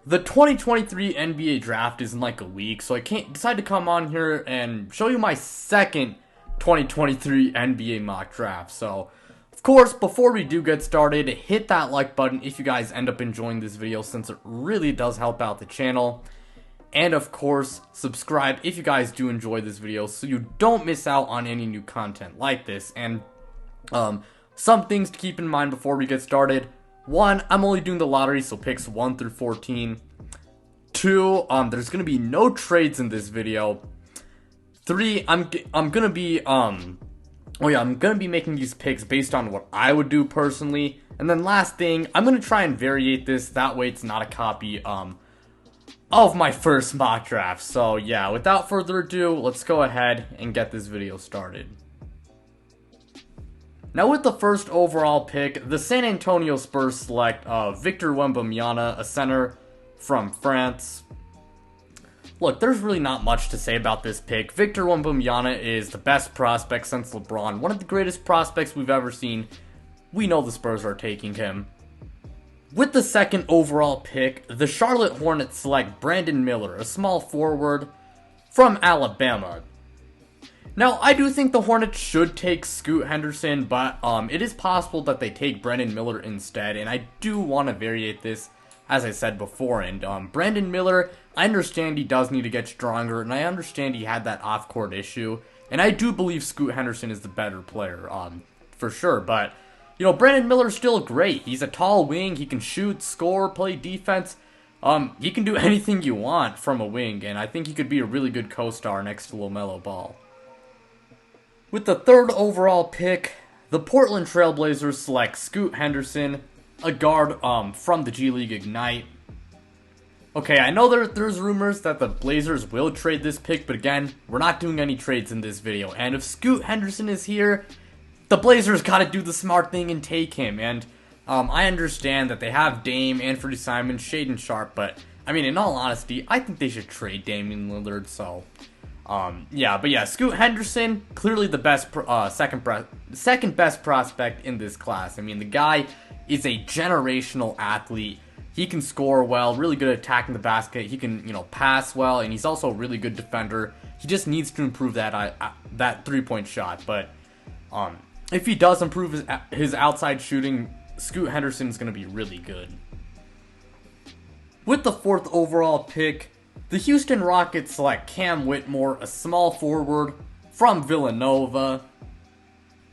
The 2023 NBA draft is in like a week, so I can't decide to come on here and show you my second 2023 NBA mock draft. So, of course, before we do get started, hit that like button if you guys end up enjoying this video, since it really does help out the channel. And of course, subscribe if you guys do enjoy this video so you don't miss out on any new content like this. And some things to keep in mind before we get started. 1, I'm only doing the lottery, so picks 1 through 14. 2, there's gonna be no trades in this video. 3, I'm gonna be making these picks based on what I would do personally. And then last thing, I'm gonna try and variate this, that way it's not a copy of my first mock draft. So yeah, without further ado, let's go ahead and get this video started. Now with the first overall pick, the San Antonio Spurs select Victor Wembanyama, a center from France. Look, there's really not much to say about this pick. Victor Wembanyama is the best prospect since LeBron, one of the greatest prospects we've ever seen. We know the Spurs are taking him. With the second overall pick, the Charlotte Hornets select Brandon Miller, a small forward from Alabama. Now, I do think the Hornets should take Scoot Henderson, but it is possible that they take Brandon Miller instead, and I do want to variate this, as I said before. And Brandon Miller, I understand he does need to get stronger, and I understand he had that off-court issue, and I do believe Scoot Henderson is the better player, for sure. But you know, Brandon Miller's still great. He's a tall wing. He can shoot, score, play defense. He can do anything you want from a wing, and I think he could be a really good co-star next to LaMelo Ball. With the third overall pick, the Portland Trailblazers select Scoot Henderson, a guard from the G League Ignite. Okay, I know there's rumors that the Blazers will trade this pick, but again, we're not doing any trades in this video. And if Scoot Henderson is here, the Blazers gotta do the smart thing and take him. And I understand that they have Dame, Anthony Simons, Shaedon Sharpe, but I mean, in all honesty, I think they should trade Damian Lillard. So yeah, Scoot Henderson, clearly the best, second best prospect in this class. I mean, the guy is a generational athlete. He can score well, really good at attacking the basket. He can, pass well, and he's also a really good defender. He just needs to improve that three-point shot. But if he does improve his outside shooting, Scoot Henderson is going to be really good. With the fourth overall pick, the Houston Rockets select Cam Whitmore, a small forward from Villanova.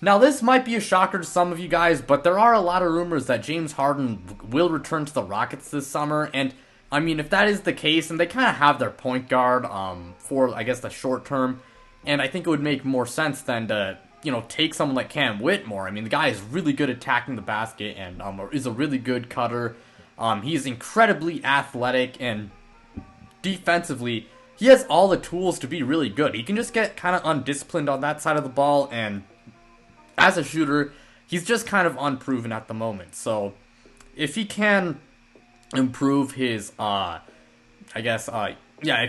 Now, this might be a shocker to some of you guys, but there are a lot of rumors that James Harden will return to the Rockets this summer. And, I mean, if that is the case, and they kind of have their point guard for, I guess, the short term, and I think it would make more sense than to, take someone like Cam Whitmore. I mean, the guy is really good at attacking the basket and is a really good cutter. He is incredibly athletic, and defensively, he has all the tools to be really good. He can just get kind of undisciplined on that side of the ball, and as a shooter, he's just kind of unproven at the moment. So, if he can improve his, if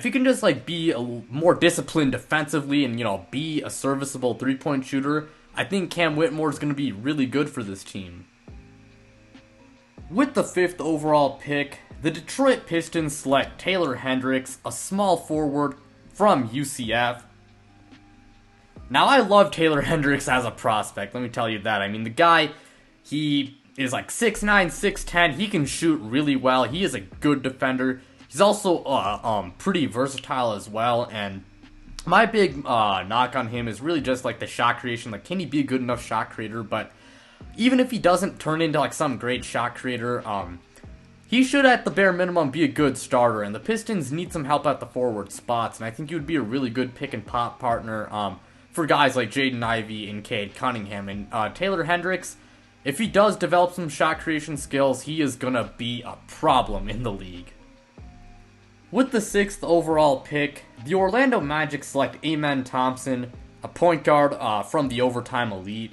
he can just, be a more disciplined defensively and, be a serviceable three-point shooter, I think Cam Whitmore is going to be really good for this team. With the fifth overall pick, the Detroit Pistons select Taylor Hendricks, a small forward from UCF. Now, I love Taylor Hendricks as a prospect, let me tell you that. I mean, the guy, he is 6'9", 6'10", he can shoot really well, he is a good defender. He's also pretty versatile as well, and my big knock on him is really just the shot creation. Can he be a good enough shot creator? But even if he doesn't turn into some great shot creator, he should at the bare minimum be a good starter, and the Pistons need some help at the forward spots, and I think he would be a really good pick and pop partner for guys like Jaden Ivey and Cade Cunningham. And Taylor Hendricks, if he does develop some shot creation skills, he is going to be a problem in the league. With the sixth overall pick, the Orlando Magic select Amen Thompson, a point guard from the Overtime Elite.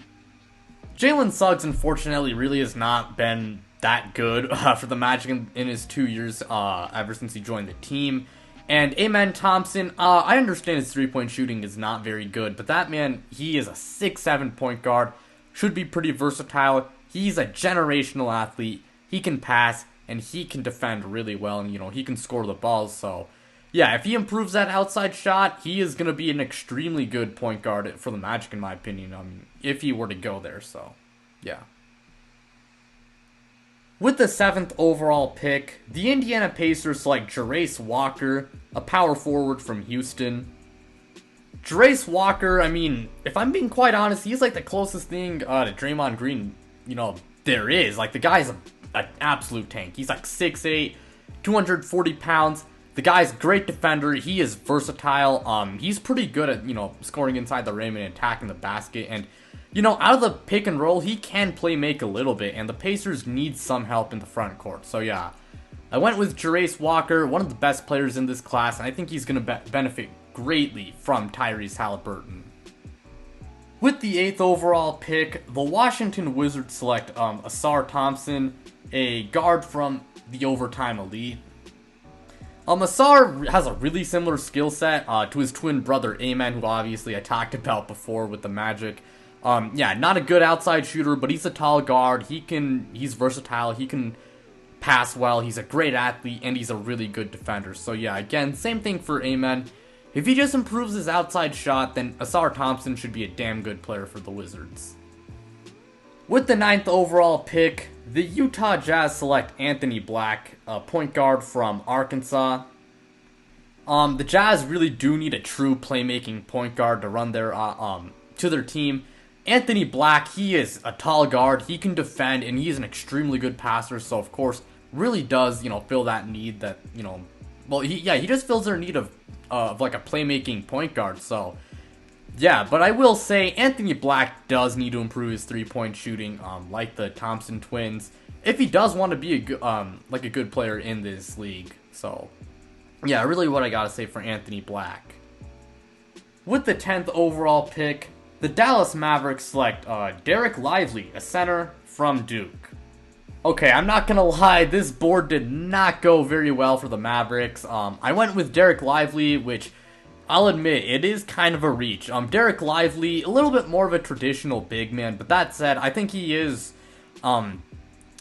Jalen Suggs, unfortunately, really has not been that good for the Magic in his 2 years ever since he joined the team. And Amen Thompson, I understand his three-point shooting is not very good, but that man, he is a 6'7" point guard, should be pretty versatile. He's a generational athlete. He can pass, and he can defend really well, and, he can score the balls, so... Yeah, if he improves that outside shot, he is going to be an extremely good point guard for the Magic, in my opinion, if he were to go there, so, yeah. With the 7th overall pick, the Indiana Pacers select Jarace Walker, a power forward from Houston. Jarace Walker, if I'm being quite honest, he's like the closest thing to Draymond Green, there is. Like, the guy's an absolute tank. He's like 6'8", 240 pounds. The guy's a great defender. He is versatile. He's pretty good at, scoring inside the rim and attacking the basket. And, out of the pick and roll, he can play make a little bit. And the Pacers need some help in the front court. So, yeah. I went with Jarace Walker, one of the best players in this class. And I think he's going to benefit greatly from Tyrese Haliburton. With the 8th overall pick, the Washington Wizards select Ausar Thompson, a guard from the Overtime Elite. Ausar has a really similar skill set to his twin brother Amen, who obviously I talked about before with the Magic. Not a good outside shooter, but he's a tall guard. He's versatile. He can pass well. He's a great athlete, and he's a really good defender. So yeah, again, same thing for Amen. If he just improves his outside shot, then Ausar Thompson should be a damn good player for the Wizards. With the 9th overall pick, the Utah Jazz select Anthony Black, a point guard from Arkansas. The Jazz really do need a true playmaking point guard to run their to their team. Anthony Black, he is a tall guard, he can defend, and he's an extremely good passer, so of course, really does, fill that need that, he just fills their need of like a playmaking point guard, so... Yeah, but I will say Anthony Black does need to improve his three-point shooting, like the Thompson twins, if he does want to be a good player in this league. So, yeah, really what I gotta say for Anthony Black. With the 10th overall pick, the Dallas Mavericks select Derek Lively, a center from Duke. Okay, I'm not gonna lie, this board did not go very well for the Mavericks. I went with Derek Lively, which... I'll admit, it is kind of a reach. Derek Lively, a little bit more of a traditional big man, but that said, I think he is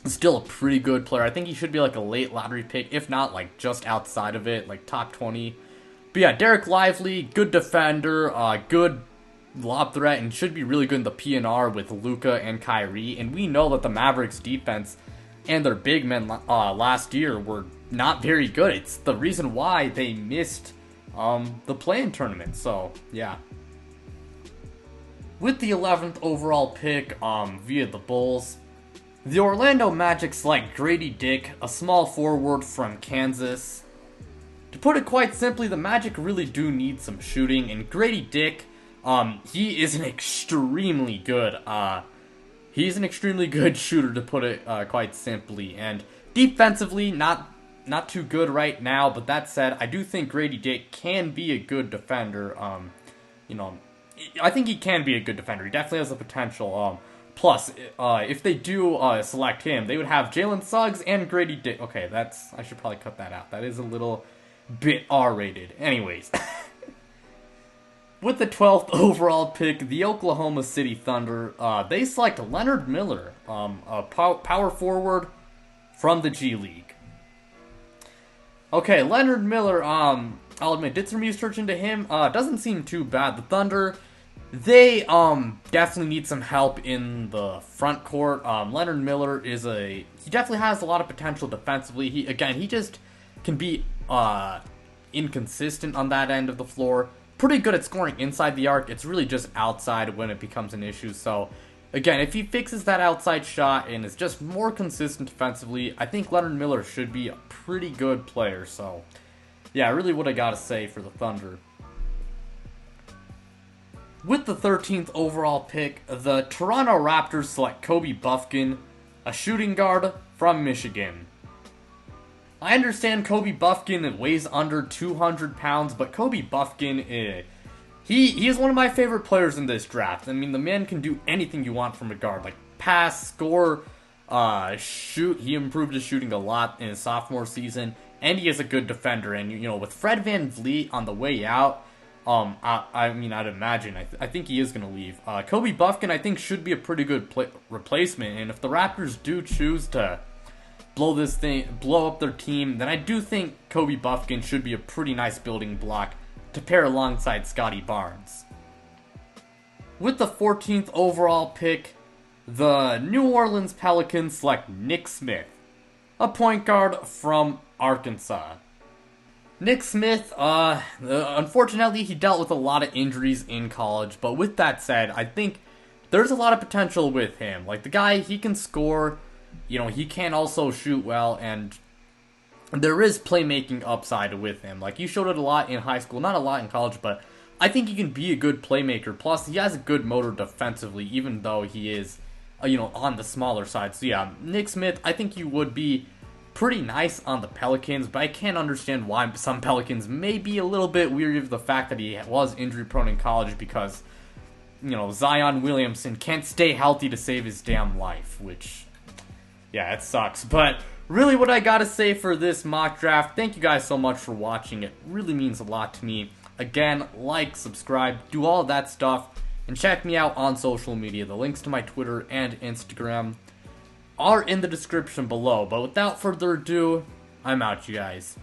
still a pretty good player. I think he should be like a late lottery pick, if not like just outside of it, like top 20. But yeah, Derek Lively, good defender, good lob threat, and should be really good in the PNR with Luka and Kyrie. And we know that the Mavericks defense and their big men last year were not very good. It's the reason why they missed the play-in tournament, so, yeah. With the 11th overall pick, via the Bulls, the Orlando Magic select Grady Dick, a small forward from Kansas. To put it quite simply, the Magic really do need some shooting, and Grady Dick, he is an extremely good, he's an extremely good shooter, to put it, quite simply, and defensively, not too good right now, but that said, I do think Grady Dick can be a good defender. I think he can be a good defender. He definitely has the potential. Plus, if they do select him, they would have Jalen Suggs and Grady Dick. Okay, I should probably cut that out. That is a little bit R-rated. Anyways. With the 12th overall pick, the Oklahoma City Thunder, they select Leonard Miller, a power forward from the G League. Okay, Leonard Miller, I'll admit, did some research into him. Doesn't seem too bad. The Thunder, they definitely need some help in the front court. Leonard Miller he definitely has a lot of potential defensively. He just can be inconsistent on that end of the floor. Pretty good at scoring inside the arc. It's really just outside when it becomes an issue. So, again, if he fixes that outside shot and is just more consistent defensively, I think Leonard Miller should be a pretty good player. So, yeah, really what I gotta say for the Thunder. With the 13th overall pick, the Toronto Raptors select Kobe Buffkin, a shooting guard from Michigan. I understand Kobe Buffkin weighs under 200 pounds, but Kobe Buffkin, he is one of my favorite players in this draft. I mean, the man can do anything you want from a guard, like pass, score, shoot. He improved his shooting a lot in his sophomore season, and he is a good defender. And, with Fred VanVleet on the way out, I'd imagine, I think he is going to leave. Kobe Buffkin, I think, should be a pretty good replacement, and if the Raptors do choose to blow up their team, then I do think Kobe Bufkin should be a pretty nice building block to pair alongside Scotty Barnes. With the 14th overall pick, the New Orleans Pelicans select Nick Smith, a point guard from Arkansas. Nick Smith, unfortunately, he dealt with a lot of injuries in college, but with that said, I think there's a lot of potential with him. Like, the guy, he can score, he can also shoot well, and there is playmaking upside with him. Like, he showed it a lot in high school, not a lot in college, but I think he can be a good playmaker. Plus, he has a good motor defensively, even though he is, on the smaller side. So yeah, Nick Smith, I think he would be pretty nice on the Pelicans, but I can't understand why some Pelicans may be a little bit weary of the fact that he was injury prone in college because, Zion Williamson can't stay healthy to save his damn life, which, yeah, it sucks. But really what I gotta say for this mock draft, thank you guys so much for watching. It really means a lot to me. Again, like, subscribe, do all that stuff, and check me out on social media. The links to my Twitter and Instagram are in the description below. But without further ado, I'm out, you guys.